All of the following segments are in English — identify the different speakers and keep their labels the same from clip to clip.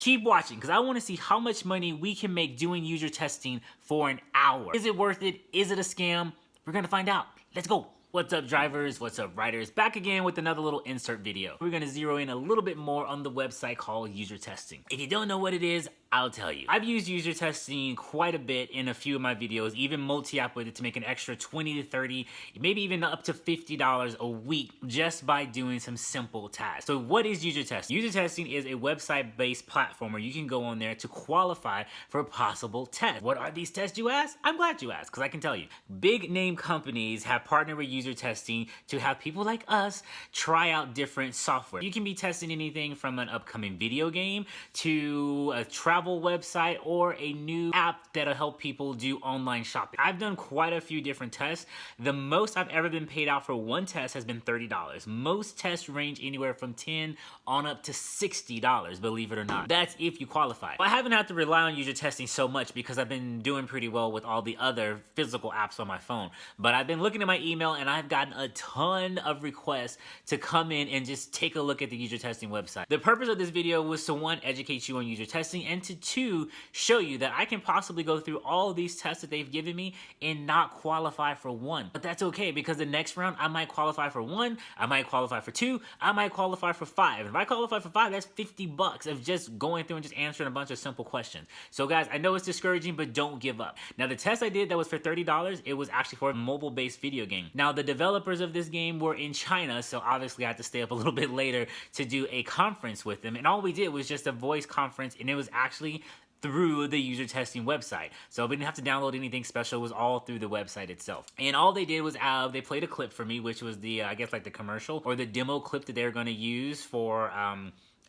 Speaker 1: Keep watching, because I want to see how much money we can make doing user testing for an hour. Is it worth it? Is it a scam? We're gonna find out. Let's go. What's up, drivers? What's up, riders? Back again with another little insert video. We're gonna zero in a little bit more on the website called user testing. If you don't know what it is, I'll tell you. I've used user testing quite a bit in a few of my videos, even multi-app with it to make an extra 20 to 30, maybe even up to $50 a week just by doing some simple tasks. So what is user testing? User testing is a website-based platform where you can go on there to qualify for possible tests. What are these tests, you ask? I'm glad you asked, because I can tell you. Big name companies have partnered with user testing to have people like us try out different software. You can be testing anything from an upcoming video game to a travel website or a new app that'll help people do online shopping. I've done quite a few different tests. The most I've ever been paid out for one test has been $30. Most tests range anywhere from $10 on up to $60, believe it or not. That's if you qualify. I haven't had to rely on user testing so much because I've been doing pretty well with all the other physical apps on my phone. But I've been looking at my email and I've gotten a ton of requests to come in and just take a look at the user testing website. The purpose of this video was to, one, educate you on user testing, and to two, show you that I can possibly go through all of these tests that they've given me and not qualify for one. But that's okay, because the next round I might qualify for one, I might qualify for two, I might qualify for five. If I qualify for five, that's $50 of just going through and just answering a bunch of simple questions. So guys, I know it's discouraging, but don't give up. Now the test I did that was for $30, it was actually for a mobile-based video game. Now the developers of this game were in China, so obviously I had to stay up a little bit later to do a conference with them, and all we did was just a voice conference, and it was actually through the user testing website. So we didn't have to download anything special. It was all through the website itself. And all they did was they played a clip for me, which was the, I guess like the commercial or the demo clip that they were going to use for,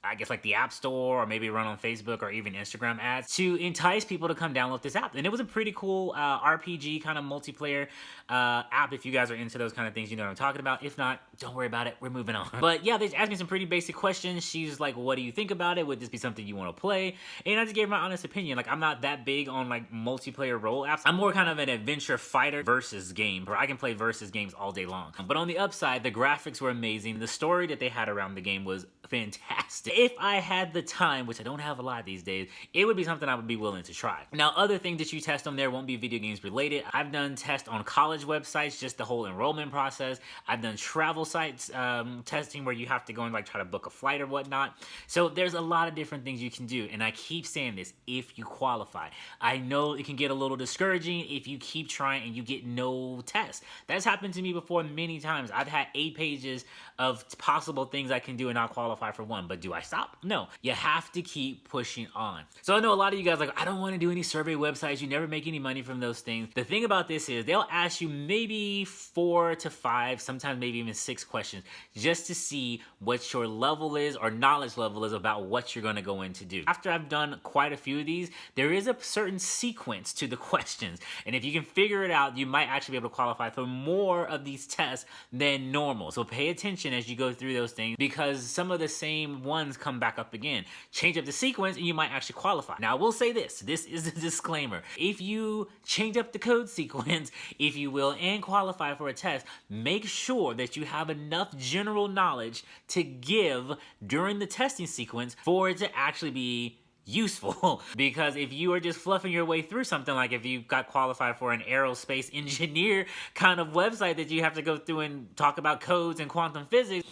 Speaker 1: I guess like the App Store, or maybe run on Facebook or even Instagram ads to entice people to come download this app. And it was a pretty cool RPG kind of multiplayer app. If you guys are into those kind of things, you know what I'm talking about. If not, don't worry about it. We're moving on. But yeah, they asked me some pretty basic questions. She's like, what do you think about it? Would this be something you want to play? And I just gave my honest opinion. Like, I'm not that big on like multiplayer role apps. I'm more kind of an adventure fighter versus game, where I can play versus games all day long. But on the upside, the graphics were amazing. The story that they had around the game was fantastic. If I had the time, which I don't have a lot these days, it would be something I would be willing to try. Now, other things that you test on there won't be video games related. I've done tests on college websites, just the whole enrollment process. I've done travel sites testing where you have to go and like try to book a flight or whatnot. So there's a lot of different things you can do. And I keep saying this, if you qualify. I know it can get a little discouraging if you keep trying and you get no test. That's happened to me before many times. I've had 8 pages of possible things I can do and not qualify for one. But do I stop? No. You have to keep pushing on. So I know a lot of you guys are like, I don't want to do any survey websites. You never make any money from those things. The thing about this is they'll ask you maybe 4 to 5, sometimes maybe even 6 questions just to see what your level is or knowledge level is about what you're going to go in to do. After I've done quite a few of these, there is a certain sequence to the questions. And if you can figure it out, you might actually be able to qualify for more of these tests than normal. So pay attention as you go through those things, because some of the same ones come back up again. Change up the sequence and you might actually qualify. Now, I will say this is a disclaimer. If you change up the code sequence, if you will, and qualify for a test, make sure that you have enough general knowledge to give during the testing sequence for it to actually be useful. Because if you are just fluffing your way through something, like if you got qualified for an aerospace engineer kind of website that you have to go through and talk about codes and quantum physics,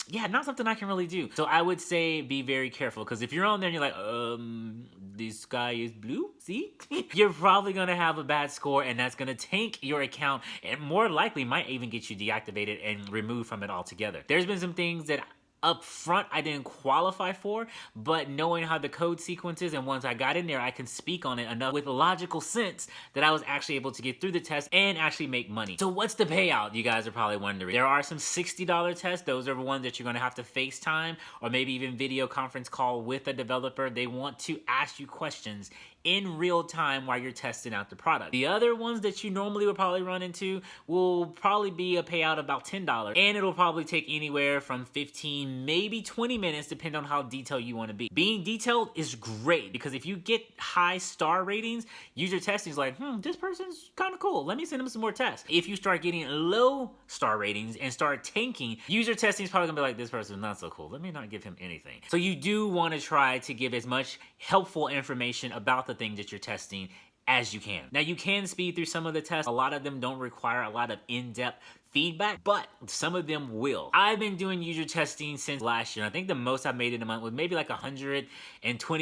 Speaker 1: yeah, not something I can really do. So I would say be very careful, because if you're on there and you're like, this sky is blue, see? You're probably gonna have a bad score, and that's gonna tank your account, and more likely might even get you deactivated and removed from it altogether. There's been some things that up front I didn't qualify for, but knowing how the code sequence is, and once I got in there, I can speak on it enough with logical sense that I was actually able to get through the test and actually make money. So what's the payout, you guys are probably wondering? There are some $60 tests. Those are the ones that you're gonna have to FaceTime or maybe even video conference call with a developer. They want to ask you questions in real time while you're testing out the product. The other ones that you normally would probably run into will probably be a payout of about $10, and it'll probably take anywhere from 15 maybe 20 minutes, depending on how detailed you want to be. Being detailed is great because if you get high star ratings, user testing is like, this person's kind of cool. Let me send them some more tests. If you start getting low star ratings and start tanking, user testing is probably gonna be like, this person's not so cool. Let me not give him anything. So you do want to try to give as much helpful information about the thing that you're testing as you can. Now you can speed through some of the tests. A lot of them don't require a lot of in-depth feedback, but some of them will. I've been doing user testing since last year. I think the most I've made in a month was maybe like $120,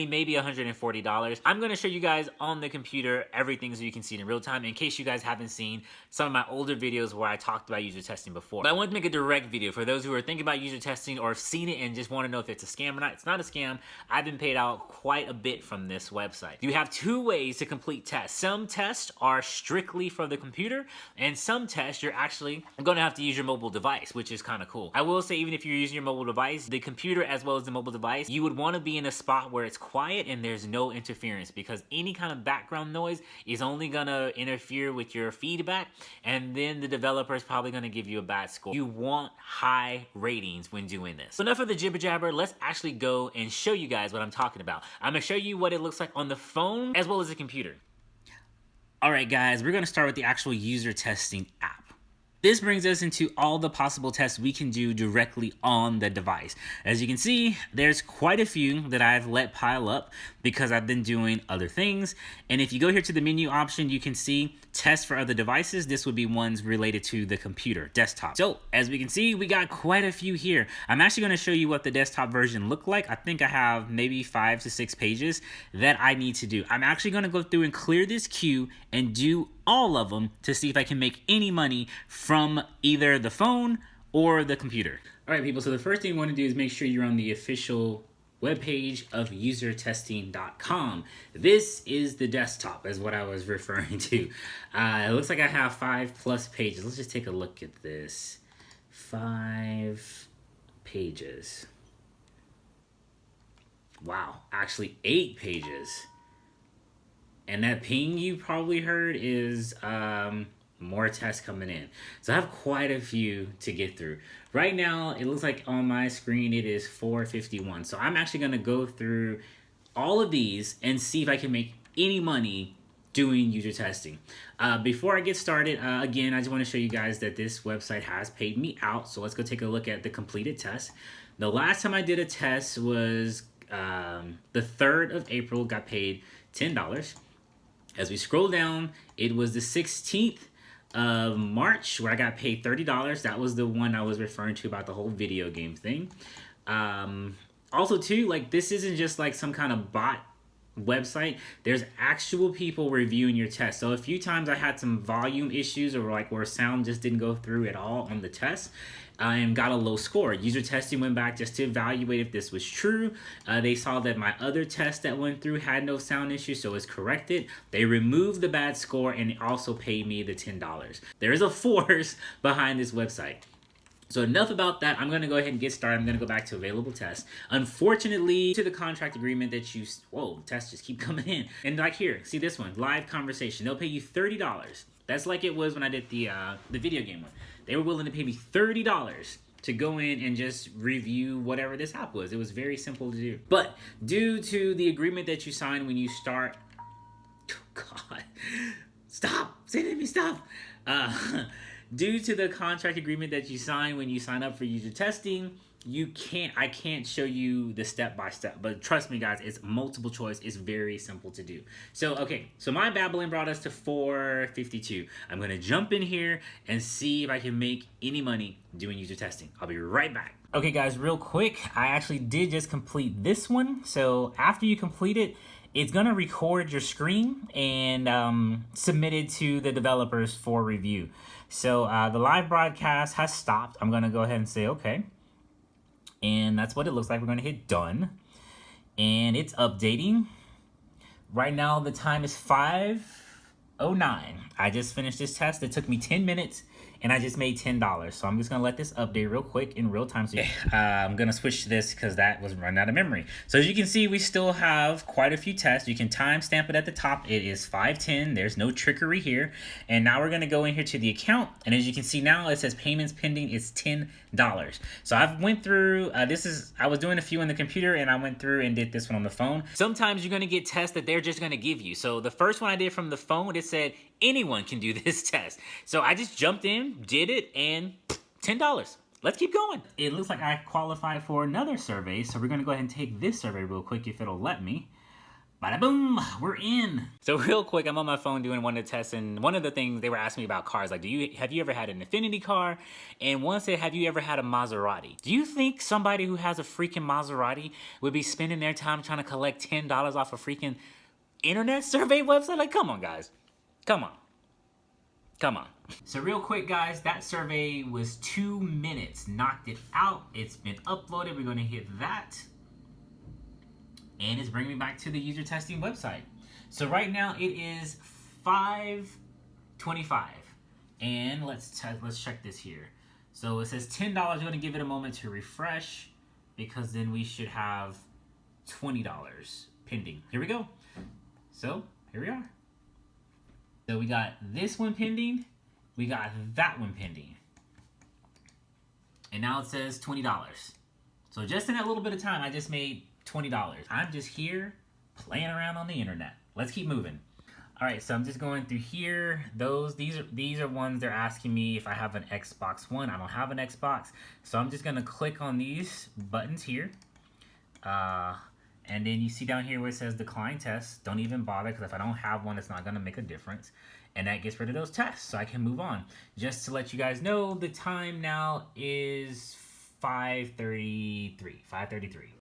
Speaker 1: maybe $140. I'm gonna show you guys on the computer everything so you can see it in real time in case you guys haven't seen some of my older videos where I talked about user testing before. But I wanted to make a direct video for those who are thinking about user testing or have seen it and just wanna know if it's a scam or not. It's not a scam. I've been paid out quite a bit from this website. You have two ways to complete tests. Some tests are strictly for the computer, and some tests you're actually gonna have to use your mobile device, which is kind of cool. I will say, even if you're using your mobile device, the computer as well as the mobile device, you would want to be in a spot where it's quiet and there's no interference, because any kind of background noise is only gonna interfere with your feedback, and then the developer is probably gonna give you a bad score. You want high ratings when doing this. So enough of the jibber jabber, let's actually go and show you guys what I'm talking about. I'm gonna show you what it looks like on the phone as well as the computer. All right, guys, we're gonna start with the actual user testing app. This brings us into all the possible tests we can do directly on the device. As you can see, there's quite a few that I've let pile up because I've been doing other things. And if you go here to the menu option, you can see tests for other devices. This would be ones related to the computer, desktop. So as we can see, we got quite a few here. I'm actually gonna show you what the desktop version looked like. I think I have maybe 5 to 6 pages that I need to do. I'm actually gonna go through and clear this queue and do all of them to see if I can make any money from either the phone or the computer. All right, people, so the first thing you want to do is make sure you're on the official webpage of usertesting.com. This is the desktop, is what I was referring to. It looks like I have 5+ pages. Let's just take a look at this. 5 pages. Wow, actually 8 pages. And that ping you probably heard is more tests coming in. So I have quite a few to get through. Right now, it looks like on my screen it is 4:51. So I'm actually gonna go through all of these and see if I can make any money doing user testing. Before I get started, again, I just wanna show you guys that this website has paid me out. So let's go take a look at the completed test. The last time I did a test was the 3rd of April, got paid $10. As we scroll down, it was the 16th of March where I got paid $30. That was the one I was referring to about the whole video game thing. Also too, like, this isn't just like some kind of bot website. There's actual people reviewing your test. So a few times I had some volume issues or like where sound just didn't go through at all on the test. And got a low score. User testing went back just to evaluate if this was true. They saw that my other test that went through had no sound issues, so it's corrected. They removed the bad score and also paid me the $10. There is a force behind this website. So enough about that. I'm going to go ahead and get started. I'm going to go back to available tests. Unfortunately, to the contract agreement that you... Whoa, tests just keep coming in. And like here, see this one, live conversation. They'll pay you $30. That's like it was when I did the video game one. They were willing to pay me $30 to go in and just review whatever this app was. It was very simple to do. But due to the agreement that you sign when you start... Oh, God. Stop. Say to me, stop. Due to the contract agreement that you sign when you sign up for user testing, I can't show you the step-by-step, but trust me guys, it's multiple choice. It's very simple to do. So, okay, so my babbling brought us to 452. I'm gonna jump in here and see if I can make any money doing user testing. I'll be right back. Okay guys, real quick, I actually did just complete this one. So after you complete it, it's gonna record your screen and submit it to the developers for review. So the live broadcast has stopped. I'm gonna go ahead and say okay. And that's what it looks like. We're gonna hit done. And it's updating. Right now the time is 5:09. I just finished this test. It took me 10 minutes and I just made $10. So I'm just gonna let this update real quick in real time. So I'm gonna switch to this because that was running out of memory. So as you can see, we still have quite a few tests. You can timestamp it at the top. It is 5:10. There's no trickery here. And now we're gonna go in here to the account, and as you can see now, it says payments pending. It's $10. So I've went through. I was doing a few on the computer, and I went through and did this one on the phone. Sometimes you're gonna get tests that they're just gonna give you. So the first one I did from the phone, it said anyone can do this test. So I just jumped in, did it, and $10. Let's keep going. It looks like I qualified for another survey, so we're gonna go ahead and take this survey real quick if it'll let me. Bada boom, we're in. So real quick, I'm on my phone doing one of the tests, and one of the things they were asking me about cars, like, have you ever had an Infiniti car? And one said, have you ever had a Maserati? Do you think somebody who has a freaking Maserati would be spending their time trying to collect $10 off a freaking internet survey website? Like, come on, guys. Come on. Come on. So real quick, guys, that survey was 2 minutes. Knocked it out. It's been uploaded. We're going to hit that. And it's bringing me back to the user testing website. So right now it is 5:25. And let's check this here. So it says $10. We're going to give it a moment to refresh, because then we should have $20 pending. Here we go. So here we are. So we got this one pending. We got that one pending. And now it says $20. So just in that little bit of time, I just made $20. I'm just here playing around on the internet. Let's keep moving. All right, so I'm just going through here. These are ones they're asking me if I have an Xbox One. I don't have an Xbox, so I'm just gonna click on these buttons here. And then you see down here where it says decline test. Don't even bother, because if I don't have one, it's not gonna make a difference. And that gets rid of those tests, so I can move on. Just to let you guys know, the time now is 5:33.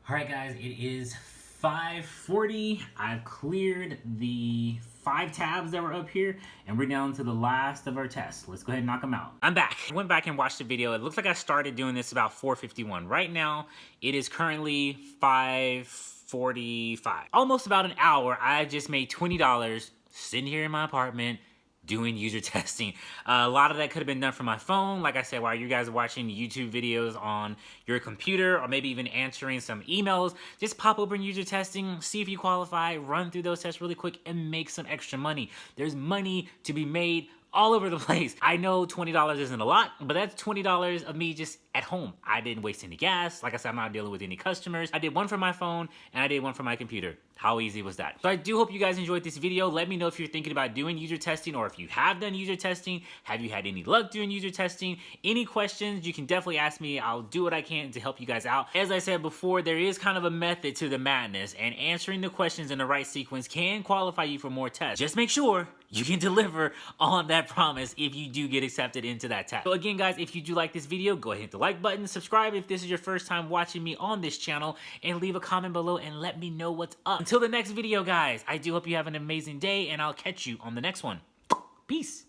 Speaker 1: All right, guys, it is 5:40. I've cleared the 5 tabs that were up here, and we're down to the last of our tests. Let's go ahead and knock them out. I'm back. I went back and watched the video. It looks like I started doing this about 4:51. Right now, it is currently 5:45. Almost about an hour. I just made $20 sitting here in my apartment doing user testing. A lot of that could have been done from my phone, like I said, while you guys are watching YouTube videos on your computer, or maybe even answering some emails. Just pop open user testing, see if you qualify, run through those tests really quick, and make some extra money. There's money to be made all over the place. I know $20 isn't a lot, but that's $20 of me just at home. I didn't waste any gas. Like I said, I'm not dealing with any customers. I did one for my phone, and I did one for my computer. How easy was that? So I do hope you guys enjoyed this video. Let me know if you're thinking about doing user testing, or if you have done user testing. Have you had any luck doing user testing? Any questions, you can definitely ask me. I'll do what I can to help you guys out. As I said before, there is kind of a method to the madness, and answering the questions in the right sequence can qualify you for more tests. Just make sure you can deliver on that promise if you do get accepted into that test. So again, guys, if you do like this video, go ahead and hit the like button, subscribe if this is your first time watching me on this channel, and leave a comment below and let me know what's up. Until the next video, guys, I do hope you have an amazing day, and I'll catch you on the next one. Peace.